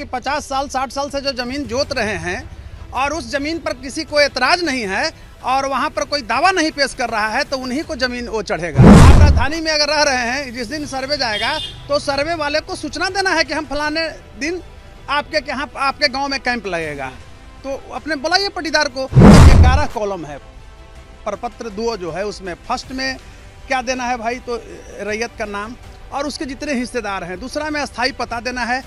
कि 50 साल 60 साल से जो ज़मीन जोत रहे हैं और उस ज़मीन पर किसी को एतराज़ नहीं है और वहाँ पर कोई दावा नहीं पेश कर रहा है तो उन्हीं को ज़मीन वो चढ़ेगा। आप राजधानी में अगर रह रहे हैं, जिस दिन सर्वे जाएगा तो सर्वे वाले को सूचना देना है कि हम फलाने दिन आपके यहाँ आपके गाँव में कैंप लगेगा, तो अपने बुलाइए पटीदार को। 11 कॉलम है, प्रपत्र 2 जो है उसमें फर्स्ट में क्या देना है भाई, तो रैयत का नाम और उसके जितने हिस्सेदार हैं। दूसरा में अस्थाई पता देना है।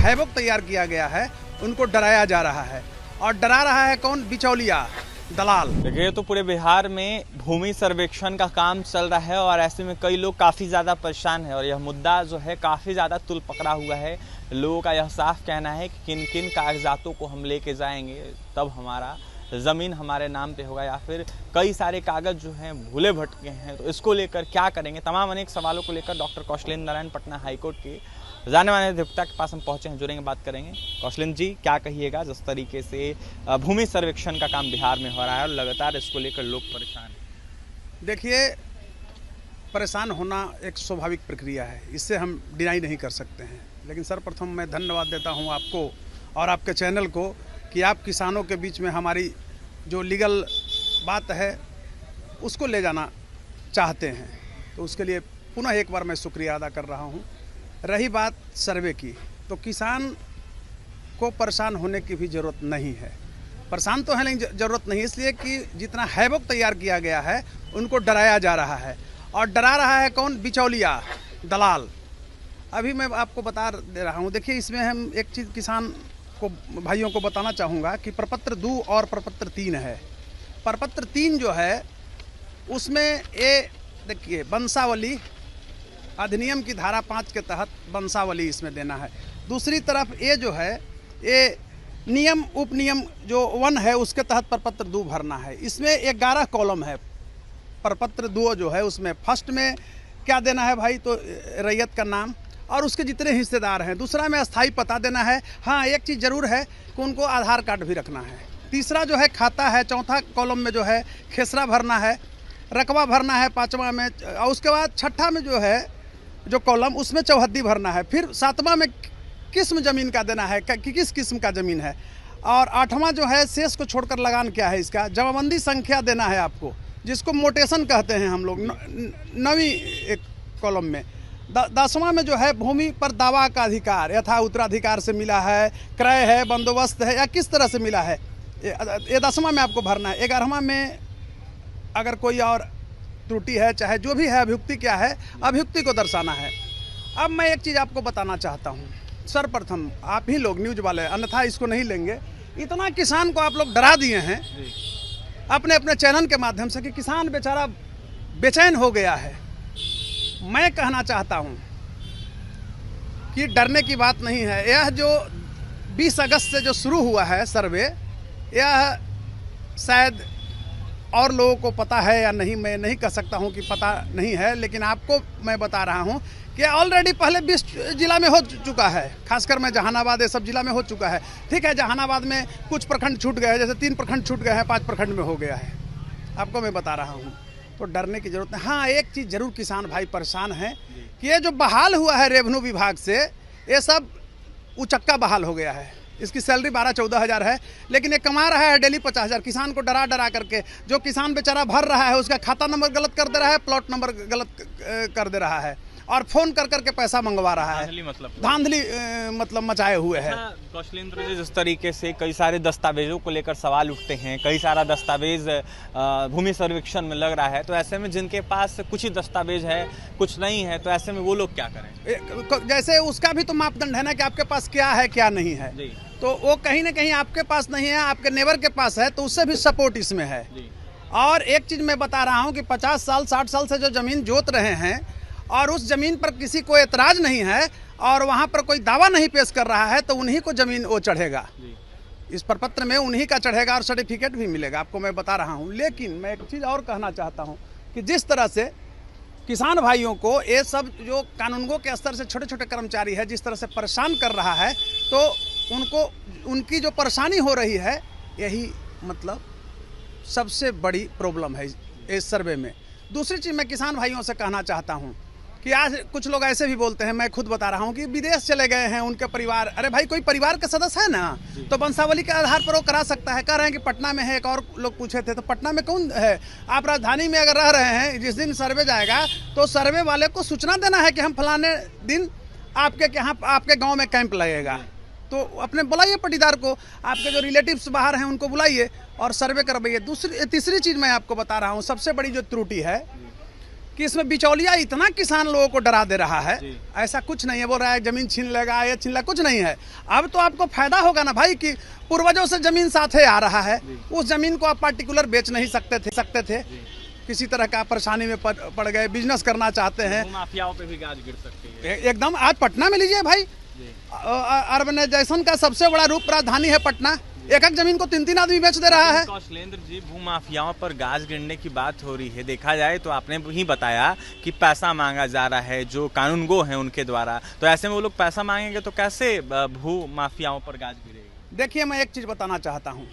हैवक तैयार किया गया है, उनको डराया जा रहा है और डरा रहा है कौन, बिचौलिया दलाल। देखिए तो पूरे बिहार में भूमि सर्वेक्षण का काम चल रहा है और ऐसे में कई लोग काफ़ी ज़्यादा परेशान हैं और यह मुद्दा जो है काफ़ी ज़्यादा तुल पकड़ा हुआ है। लोगों का यह साफ कहना है कि किन किन कागजातों को हम लेके जाएंगे तब हमारा ज़मीन हमारे नाम पे होगा, या फिर कई सारे कागज़ जो हैं भूले भटके हैं, तो इसको लेकर क्या करेंगे। तमाम अनेक सवालों को लेकर डॉक्टर कौशलेंद्र नारायण पटना हाईकोर्ट के जाने माने अधिवक्ता के पास हम पहुंचे हैं, जुड़ेंगे, बात करेंगे। कौशलेंद्र जी, क्या कहिएगा जिस तरीके से भूमि सर्वेक्षण का काम बिहार में हो रहा है और लगातार इसको लेकर लोग परेशान हैं। देखिए, परेशान होना एक स्वाभाविक प्रक्रिया है, इससे हम डिनाई नहीं कर सकते हैं। लेकिन सर्वप्रथम मैं धन्यवाद देता हूं आपको और आपके चैनल को कि आप किसानों के बीच में हमारी जो लीगल बात है उसको ले जाना चाहते हैं, तो उसके लिए पुनः एक बार मैं शुक्रिया अदा कर रहा हूं। रही बात सर्वे की, तो किसान को परेशान होने की भी ज़रूरत नहीं है। परेशान तो है लेकिन ज़रूरत नहीं, इसलिए कि जितना हैवक तैयार किया गया है उनको डराया जा रहा है और डरा रहा है कौन, बिचौलिया दलाल। अभी मैं आपको बता दे रहा हूँ। देखिए, इसमें हम एक चीज़ किसान को भाइयों को बताना चाहूँगा कि प्रपत्र 2 और प्रपत्र 3 है। प्रपत्र 3 जो है उसमें ये देखिए, वंशावली अधिनियम की धारा 5 के तहत वंशावली इसमें देना है। दूसरी तरफ ये जो है, ये नियम उपनियम जो 1 है उसके तहत प्रपत्र 2 भरना है। इसमें 11 कॉलम है। प्रपत्र 2 जो है उसमें फर्स्ट में क्या देना है भाई, तो रैयत का नाम और उसके जितने हिस्सेदार हैं। दूसरा में अस्थाई पता देना है। हाँ, एक चीज़ ज़रूर है कि उनको आधार कार्ड भी रखना है। तीसरा जो है खाता है। चौथा कॉलम में जो है खेसरा भरना है, रकबा भरना है 5वां में, और उसके बाद 6ठा में जो है जो कॉलम उसमें चौहद्दी भरना है। फिर 7वां में किस्म ज़मीन का देना है कि किस किस्म का ज़मीन है, और 8वां जो है शेष को छोड़कर लगान क्या है इसका, जमाबंदी संख्या देना है आपको, जिसको मोटेशन कहते हैं हम लोग 9वीं एक कॉलम में। 10वां में जो है भूमि पर दावा का अधिकार यथा उत्तराधिकार से मिला है, क्रय है, बंदोबस्त है या किस तरह से मिला है, ये 10वां में आपको भरना है। 11वां में अगर कोई और त्रुटि है, चाहे जो भी है, अभियुक्ति क्या है, अभियुक्ति को दर्शाना है। अब मैं एक चीज़ आपको बताना चाहता हूँ। सर्वप्रथम आप ही लोग न्यूज़ वाले, अन्यथा इसको नहीं लेंगे, इतना किसान को आप लोग डरा दिए हैं अपने अपने चैनल के माध्यम से कि किसान बेचारा बेचैन हो गया है। मैं कहना चाहता हूं कि डरने की बात नहीं है। यह जो 20 अगस्त से जो शुरू हुआ है सर्वे, यह शायद और लोगों को पता है या नहीं, मैं नहीं कह सकता हूं कि पता नहीं है, लेकिन आपको मैं बता रहा हूं कि ऑलरेडी पहले 20 जिला में हो चुका है। खासकर मैं जहानाबाद ये सब जिला में हो चुका है। ठीक है, जहानाबाद में कुछ प्रखंड छूट गए हैं, जैसे 3 प्रखंड छूट गए हैं, 5 प्रखंड में हो गया है। आपको मैं बता रहा हूँ, तो डरने की जरूरत नहीं। हाँ, एक चीज़ जरूर किसान भाई परेशान हैं कि ये जो बहाल हुआ है रेवेन्यू विभाग से, ये सब उचक्का बहाल हो गया है। इसकी सैलरी 12-14 हज़ार है, लेकिन ये कमा रहा है डेली 50 हज़ार। किसान को डरा डरा करके, जो किसान बेचारा भर रहा है उसका खाता नंबर गलत कर दे रहा है, प्लॉट नंबर गलत कर दे रहा है और फोन कर करके पैसा मंगवा रहा है। धांधली मतलब मचाए हुए है। कौशलेंद्र जी, जिस तरीके से कई सारे दस्तावेजों को लेकर सवाल उठते हैं, कई सारा दस्तावेज भूमि सर्वेक्षण में लग रहा है, तो ऐसे में जिनके पास कुछ ही दस्तावेज है, कुछ नहीं है, तो ऐसे में वो लोग क्या करें। जैसे उसका भी तो मापदंड है ना कि आपके पास क्या है क्या नहीं है, तो वो कहीं ना कहीं आपके पास नहीं है, आपके नेबर के पास है, तो उससे भी सपोर्ट इसमें है। और एक चीज़ मैं बता रहा हूँ कि 50 साल 60 साल से जो ज़मीन जोत रहे हैं और उस ज़मीन पर किसी को एतराज़ नहीं है और वहाँ पर कोई दावा नहीं पेश कर रहा है, तो उन्हीं को ज़मीन वो चढ़ेगा। इस प्रपत्र में उन्हीं का चढ़ेगा और सर्टिफिकेट भी मिलेगा, आपको मैं बता रहा हूँ। लेकिन मैं एक चीज़ और कहना चाहता हूँ कि जिस तरह से किसान भाइयों को ये सब जो कानूनगो के स्तर से छोटे छोटे कर्मचारी है जिस तरह से परेशान कर रहा है, तो उनको उनकी जो परेशानी हो रही है, यही मतलब सबसे बड़ी प्रॉब्लम है इस सर्वे में। दूसरी चीज़ मैं किसान भाइयों से कहना चाहता हूँ कि आज कुछ लोग ऐसे भी बोलते हैं, मैं खुद बता रहा हूँ कि विदेश चले गए हैं उनके परिवार। अरे भाई, कोई परिवार का सदस्य है ना तो वंशावली के आधार पर वो करा सकता है। कह रहे हैं कि पटना में है, एक और लोग पूछे थे तो पटना में कौन है? आप राजधानी में अगर रह रहे हैं, जिस दिन सर्वे जाएगा तो सर्वे वाले को सूचना देना है कि हम फलाने दिन आपके यहाँ आपके गाँव में कैंप लगेगा, तो अपने बुलाइए पटीदार को, आपके जो रिलेटिव्स बाहर हैं उनको बुलाइए और सर्वे करवाइए। तीसरी चीज़ मैं आपको बता रहा हूँ, सबसे बड़ी जो त्रुटि है कि इसमें बिचौलिया इतना किसान लोगों को डरा दे रहा है। ऐसा कुछ नहीं है, बोल रहा है जमीन छीन लेगा, ये छीन लेगा, कुछ नहीं है। अब तो आपको फायदा होगा ना भाई कि पूर्वजों से जमीन साथे आ रहा है, उस जमीन को आप पार्टिकुलर बेच नहीं सकते थे। किसी तरह का परेशानी में पड़ गए, बिजनेस करना चाहते हैं, माफियाओं पे भी गाज गिर सकती है एकदम। आज पटना में लीजिए भाई, अर्बनाइजेशन का सबसे बड़ा रूप राजधानी है पटना, एक जमीन को 3-3 आदमी बेच दे रहा है। कौशलेंद्र जी, भूमाफियाओं पर गाज गिरने की बात हो रही है। देखा जाए तो आपने ही बताया कि पैसा मांगा जा रहा है जो कानूनगो हैं उनके द्वारा, तो ऐसे में वो लोग पैसा मांगेंगे तो कैसे भूमाफियाओं पर गाज गिरेगी? देखिए, मैं एक चीज़ बताना चाहता हूँ,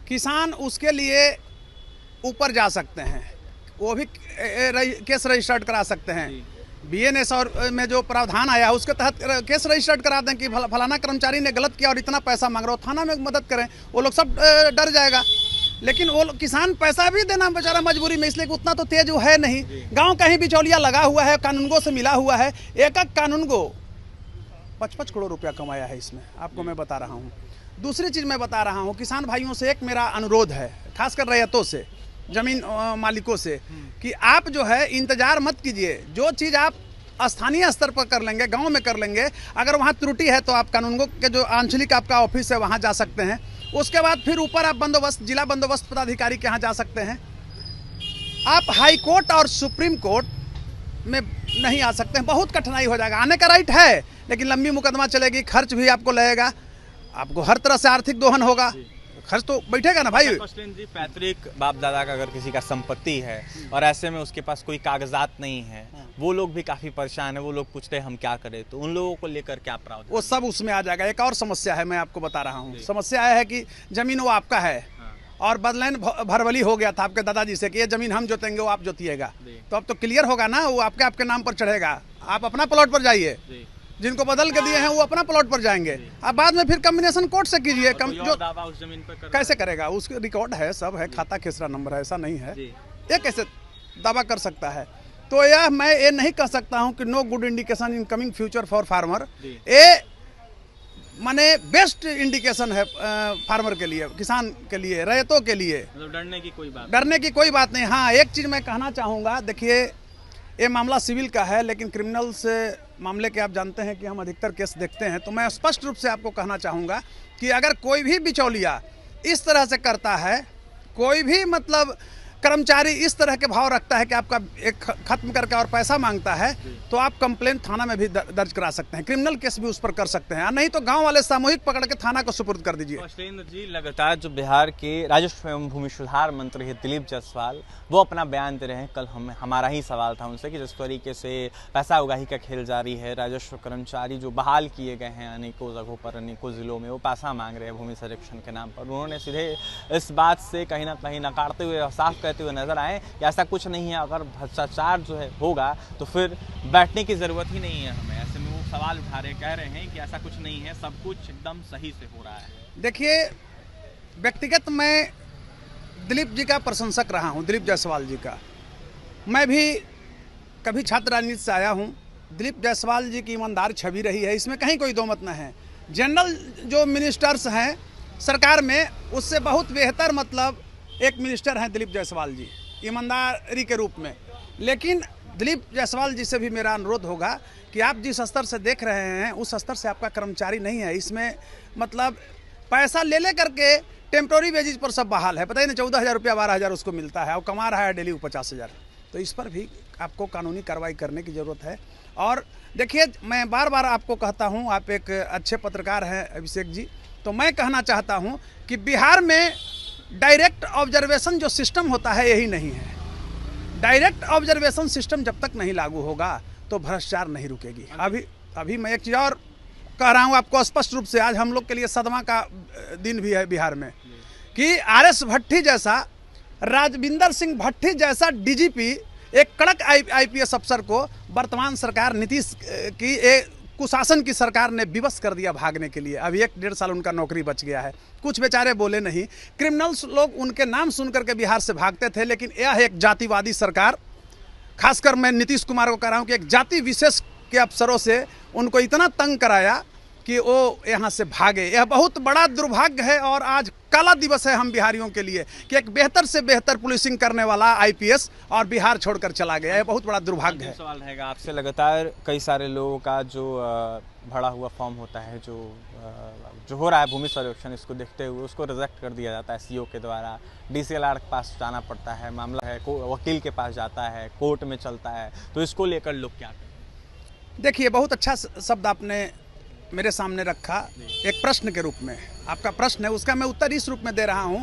किसान उसके लिए ऊपर जा सकते हैं, वो भी केस रजिस्टर्ड करा सकते हैं। BNS और में जो प्रावधान आया उसके तहत केस रजिस्टर्ड करा दें कि फलाना कर्मचारी ने गलत किया और इतना पैसा मांग रहा हो, थाना में मदद करें, वो लोग सब डर जाएगा। लेकिन वो किसान पैसा भी देना बेचारा मजबूरी में, इसलिए कि उतना तो तेज वो है नहीं। गांव कहीं बिचौलिया लगा हुआ है, कानूनगो से मिला हुआ है, एक कानूनगो 55 करोड़ रुपया कमाया है इसमें, आपको मैं बता रहा हूँ। दूसरी चीज़ मैं बता रहा हूँ, किसान भाइयों से एक मेरा अनुरोध है, खासकर रैयतों से, जमीन मालिकों से, कि आप जो है इंतजार मत कीजिए। जो चीज़ आप स्थानीय स्तर पर कर लेंगे, गांव में कर लेंगे, अगर वहाँ त्रुटि है तो आप कानूनगो के जो आंचलिक आपका ऑफिस है वहाँ जा सकते हैं। उसके बाद फिर ऊपर आप बंदोबस्त, जिला बंदोबस्त पदाधिकारी के यहाँ जा सकते हैं। आप हाई कोर्ट और सुप्रीम कोर्ट में नहीं आ सकते हैं, बहुत कठिनाई हो जाएगा। आने का राइट है लेकिन लंबी मुकदमा चलेगी, खर्च भी आपको लगेगा, आपको हर तरह से आर्थिक दोहन होगा, खर्च तो बैठेगा ना भाई। कौशलेंद्र जी, पैतृक बाप दादा का अगर किसी का संपत्ति है और ऐसे में उसके पास कोई कागजात नहीं है, वो लोग भी काफी परेशान है, वो लोग पूछते हैं हम क्या करें, तो उन लोगों को लेकर क्या प्रावधान? वो सब उसमें आ जाएगा। एक और समस्या है, मैं आपको बता रहा हूँ। समस्या है कि जमीन वो आपका है और बदलैन भरवली हो गया था आपके दादाजी से कि ये जमीन हम जोतेंगे, वो आप जोतिएगा, तो अब तो क्लियर होगा ना, वो आपके नाम पर चढ़ेगा। आप अपना प्लॉट पर जाइए, जिनको बदल के दिए हैं वो अपना प्लॉट पर जाएंगे। अब बाद में फिर कम्बिनेशन कोर्ट से कीजिए, जो दावा उस जमीन पर कैसे करेगा? उसके रिकॉर्ड है, सब है, खाता खेसरा नंबर है, ऐसा नहीं है। ये कैसे दावा कर सकता है? तो यह मैं ये नहीं कह सकता हूं कि no good indication in coming future for farmer. ये माने बेस्ट इंडिकेशन है फार्मर के लिए, किसान के लिए, रैयतों के लिए। मतलब डरने की कोई बात नहीं। हाँ, एक चीज़ मैं कहना चाहूँगा, देखिए ये मामला सिविल का है लेकिन क्रिमिनल से मामले के आप जानते हैं कि हम अधिकतर केस देखते हैं, तो मैं स्पष्ट रूप से आपको कहना चाहूँगा कि अगर कोई भी बिचौलिया इस तरह से करता है, कोई भी मतलब कर्मचारी इस तरह के भाव रखता है कि आपका एक खत्म करके और पैसा मांगता है, तो आप कंप्लेंट थाना में भी दर्ज करा सकते हैं, क्रिमिनल केस भी उस पर कर सकते हैं, नहीं तो गांव वाले सामूहिक पकड़ के थाना को सुपुर्द कर दीजिए। कौशलेंद्र जी, लगातार जो बिहार के राजस्व एवं भूमि सुधार मंत्री है दिलीप जायसवाल, वो अपना बयान दे रहे हैं। कल हमारा ही सवाल था उनसे कि जिस तरीके से पैसा उगाही का खेल जारी है, राजस्व कर्मचारी जो बहाल किए गए हैं अनेकों जगहों पर, अनेकों जिलों में, वो पैसा मांग रहे हैं भूमि सर्वेक्षण के नाम पर। उन्होंने सीधे इस बात से कहीं ना कहीं नकारते हुए और साफ कहते हुए नजर आए कि ऐसा कुछ नहीं है, अगर भ्रष्टाचार जो है होगा तो फिर बैठने की जरूरत ही नहीं है हमें। ऐसे में वो सवाल उठा रहे, कह रहे हैं कि ऐसा कुछ नहीं है, सब कुछ एकदम सही से हो रहा है। देखिए, व्यक्तिगत मैं दिलीप जी का प्रशंसक रहा हूं, दिलीप जायसवाल जी का। मैं भी कभी छात्र राजनीति से आया हूं। दिलीप जायसवाल जी की ईमानदार छवि रही है, इसमें कहीं कोई दो मत न है। जनरल जो मिनिस्टर्स हैं सरकार में, उससे बहुत बेहतर मतलब एक मिनिस्टर हैं दिलीप जायसवाल जी, ईमानदारी के रूप में। लेकिन दिलीप जायसवाल जी से भी मेरा अनुरोध होगा कि आप जिस स्तर से देख रहे हैं उस स्तर से आपका कर्मचारी नहीं है। इसमें मतलब पैसा ले करके टेम्प्रोरी बेसिस पर सब बहाल है, पता ही नहीं 14,000 रुपया 12,000 उसको मिलता है और कमा रहा है डेली 50,000। तो इस पर भी आपको कानूनी कार्रवाई करने की ज़रूरत है। और देखिए, मैं बार बार आपको कहता हूँ, आप एक अच्छे पत्रकार हैं अभिषेक जी, तो मैं कहना चाहता हूँ कि बिहार में डायरेक्ट ऑब्जर्वेशन जो सिस्टम होता है यही नहीं है। डायरेक्ट ऑब्जर्वेशन सिस्टम जब तक नहीं लागू होगा तो भ्रष्टाचार नहीं रुकेगी। अभी मैं एक चीज़ और कह रहा हूँ आपको स्पष्ट रूप से, आज हम लोग के लिए सदमा का दिन भी है बिहार में कि RS भट्टी जैसा, राजविंदर सिंह भट्टी जैसा DGP एक कड़क आईपीएस अफसर को वर्तमान सरकार नीतीश की एक कुशासन की सरकार ने विवश कर दिया भागने के लिए। अभी 1-1.5 साल उनका नौकरी बच गया है। कुछ बेचारे बोले नहीं, क्रिमिनल्स लोग उनके नाम सुनकर के बिहार से भागते थे, लेकिन यह एक जातिवादी सरकार, खासकर मैं नीतीश कुमार को कह रहा हूँ कि एक जाति विशेष के अफसरों से उनको इतना तंग कराया कि वो यहाँ से भागे। यह बहुत बड़ा दुर्भाग्य है और आज काला दिवस है हम बिहारियों के लिए कि एक बेहतर से बेहतर पुलिसिंग करने वाला आईपीएस और बिहार छोड़कर चला गया। यह बहुत बड़ा दुर्भाग्य है। सवाल रहेगा आपसे, लगातार कई सारे लोगों का जो भरा हुआ फॉर्म होता है, जो हो रहा है भूमि सर्वेक्षण, इसको देखते हुए उसको रिजेक्ट कर दिया जाता है सीओ के द्वारा। डीसीएलआर के पास जाना पड़ता है, मामला है वकील के पास जाता है, कोर्ट में चलता है, तो इसको लेकर लोग क्या करें? देखिए, बहुत अच्छा शब्द आपने मेरे सामने रखा एक प्रश्न के रूप में। आपका प्रश्न है, उसका मैं उत्तर इस रूप में दे रहा हूं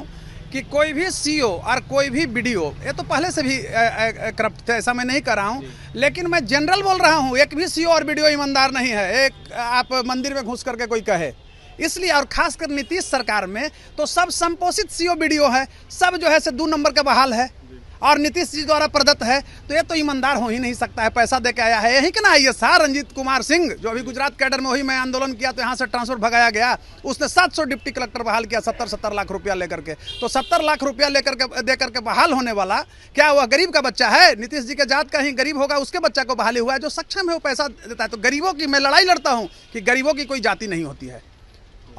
कि कोई भी सीओ और कोई भी बीडीओ, ये तो पहले से भी करप्ट थे, ऐसा मैं नहीं कर रहा हूं, लेकिन मैं जनरल बोल रहा हूं। एक भी सीओ और बीडीओ ईमानदार नहीं है, एक आप मंदिर में घुस करके कोई कहे। इसलिए और खासकर नीतीश सरकार में तो सब संपोषित सीओ बीडीओ है, सब जो है से 2 नंबर का बहाल है और नीतीश जी द्वारा प्रदत्त है, तो ये तो ईमानदार हो ही नहीं सकता है। पैसा दे के आया है। यही कि ना आईएसआर रंजीत कुमार सिंह, जो अभी गुजरात कैडर में, वही मैं आंदोलन किया तो यहाँ से ट्रांसफर भगाया गया, उसने 700 डिप्टी कलेक्टर बहाल किया 70-70 लाख रुपया लेकर के। तो 70 लाख रुपया लेकर के दे करके बहाल होने वाला क्या वह गरीब का बच्चा है? नीतीश जी के जात का ही गरीब होगा, उसके बच्चा को बहाली हुआ है। जो सक्षम है वो पैसा देता है। तो गरीबों की मैं लड़ाई लड़ता हूँ कि गरीबों की कोई जाति नहीं होती है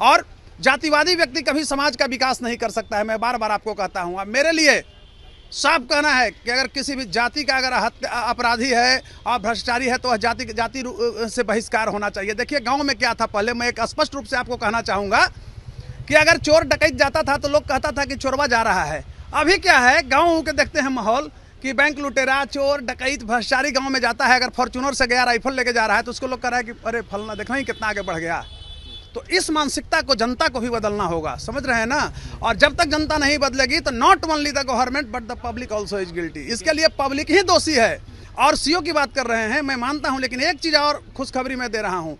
और जातिवादी व्यक्ति कभी समाज का विकास नहीं कर सकता है। मैं बार बार आपको कहता हूँ। अब मेरे लिए साफ कहना है कि अगर किसी भी जाति का अगर अपराधी है और भ्रष्टाचारी है तो वह जाति से बहिष्कार होना चाहिए। देखिए, गांव में क्या था पहले, मैं एक स्पष्ट रूप से आपको कहना चाहूँगा कि अगर चोर डकैत जाता था तो लोग कहता था कि चोरवा जा रहा है। अभी क्या है, गाँव के देखते हैं माहौल कि बैंक लुटेरा, चोर डकैत भ्रष्टाचारी गाँव में जाता है। अगर फॉर्चूनर से गया राइफल लेके जा रहा है तो उसको लोग कह रहा है कि अरे फलना देखना ही कितना आगे बढ़ गया। तो इस मानसिकता को जनता को भी बदलना होगा, समझ रहे हैं ना। और जब तक जनता नहीं बदलेगी तो not only the government but the public also is guilty. इसके लिए पब्लिक ही दोषी है। और सीओ की बात कर रहे हैं, मैं मानता हूं, लेकिन एक चीज और खुशखबरी मैं दे रहा हूं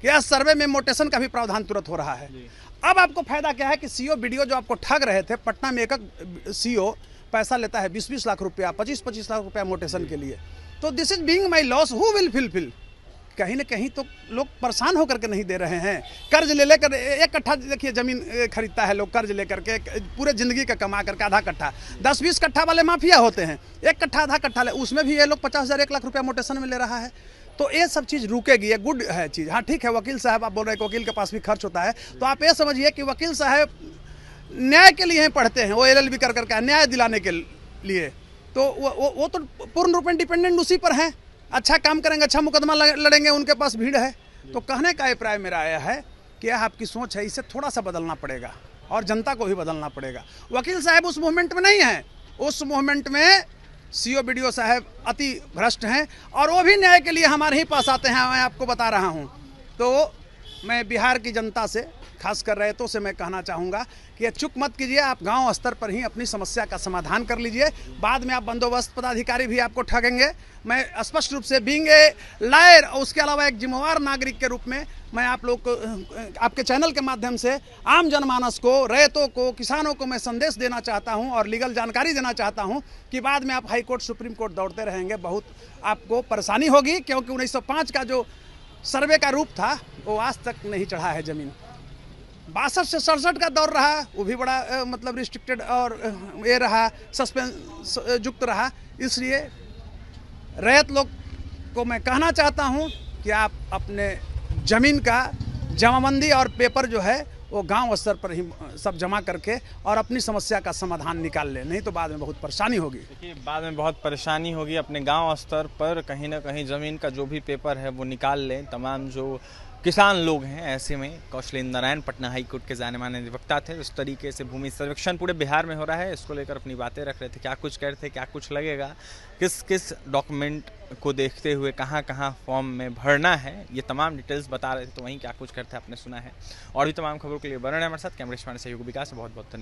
कि यह सर्वे में मोटेशन का भी प्रावधान तुरंत हो रहा है। अब आपको फायदा क्या है कि सीओ बीडीओ जो आपको ठग रहे थे, पटना में एक सीओ पैसा लेता है 20-20 लाख रुपया, 25-25 लाख रुपया मोटेशन के लिए। तो this is being my loss, who will fulfil? कहीं ना कहीं तो लोग परेशान होकर के नहीं दे रहे हैं। कर्ज ले लेकर 1 कट्ठा, देखिए जमीन खरीदता है लोग कर्ज लेकर के, पूरे जिंदगी का कमा करके आधा कट्ठा, 10-20 कट्ठा वाले माफिया होते हैं। 1 कट्ठा आधा कट्ठा ले, उसमें भी ये लोग 50,000 1 लाख रुपया मोटेशन में ले रहा है। तो ये सब चीज़ रुकेगी, ये गुड है चीज़। हाँ ठीक है, वकील साहब आप बोल रहे हैं वकील के पास भी खर्च होता है, तो आप ये समझिए कि वकील साहब न्याय के लिए पढ़ते हैं, वो LLB कर करके न्याय दिलाने के लिए। तो वो तो पूर्ण रूप में डिपेंडेंट उसी पर हैं। अच्छा काम करेंगे, अच्छा मुकदमा लड़ेंगे, उनके पास भीड़ है। तो कहने का अभिप्राय मेरा आया है कि यह आपकी सोच है, इसे थोड़ा सा बदलना पड़ेगा और जनता को भी बदलना पड़ेगा। वकील साहब उस मूवमेंट में नहीं हैं, उस मूवमेंट में सीओ बीडीओ साहब अति भ्रष्ट हैं और वो भी न्याय के लिए हमारे ही पास आते हैं, मैं आपको बता रहा हूँ। तो मैं बिहार की जनता से, खासकर रैयतों से मैं कहना चाहूँगा कि चुप मत कीजिए, आप गांव स्तर पर ही अपनी समस्या का समाधान कर लीजिए। बाद में आप बंदोबस्त पदाधिकारी भी आपको ठगेंगे। मैं स्पष्ट रूप से बीइंग ए लायर और उसके अलावा एक जिम्मेवार नागरिक के रूप में मैं आप लोग को, आपके चैनल के माध्यम से आम जनमानस को, रैयतों को, किसानों को मैं संदेश देना चाहता हूं और लीगल जानकारी देना चाहता हूं कि बाद में आप हाई कोर्ट, सुप्रीम कोर्ट दौड़ते रहेंगे, बहुत आपको परेशानी होगी। क्योंकि 1905 का जो सर्वे का रूप था वो आज तक नहीं चढ़ा है ज़मीन। 62 से 67 का दौर रहा, वो भी बड़ा मतलब रिस्ट्रिक्टेड और ये रहा, सस्पेंस युक्त रहा। इसलिए रैयत लोग को मैं कहना चाहता हूं कि आप अपने ज़मीन का जमाबंदी और पेपर जो है वो गांव स्तर पर ही सब जमा करके और अपनी समस्या का समाधान निकाल लें, नहीं तो बाद में बहुत परेशानी होगी। देखिए, बाद में बहुत परेशानी होगी। अपने गांव स्तर पर कहीं ना कहीं ज़मीन का जो भी पेपर है वो निकाल लें। तमाम जो किसान लोग हैं, ऐसे में कौशलेंद्र नारायण पटना हाई कोर्ट के जाने माने अधिवक्ता थे। उस तरीके से भूमि सर्वेक्षण पूरे बिहार में हो रहा है, इसको लेकर अपनी बातें रख रहे थे। क्या कुछ कह रहे थे, क्या कुछ लगेगा, किस किस डॉक्यूमेंट को देखते हुए कहाँ कहाँ फॉर्म में भरना है, ये तमाम डिटेल्स बता रहे थे। तो वहीं क्या कुछ करते आपने सुना है। और भी तमाम खबरों के लिए बने रहें हमारे साथ। कैमरे से सहयोग विकास, बहुत बहुत धन्यवाद।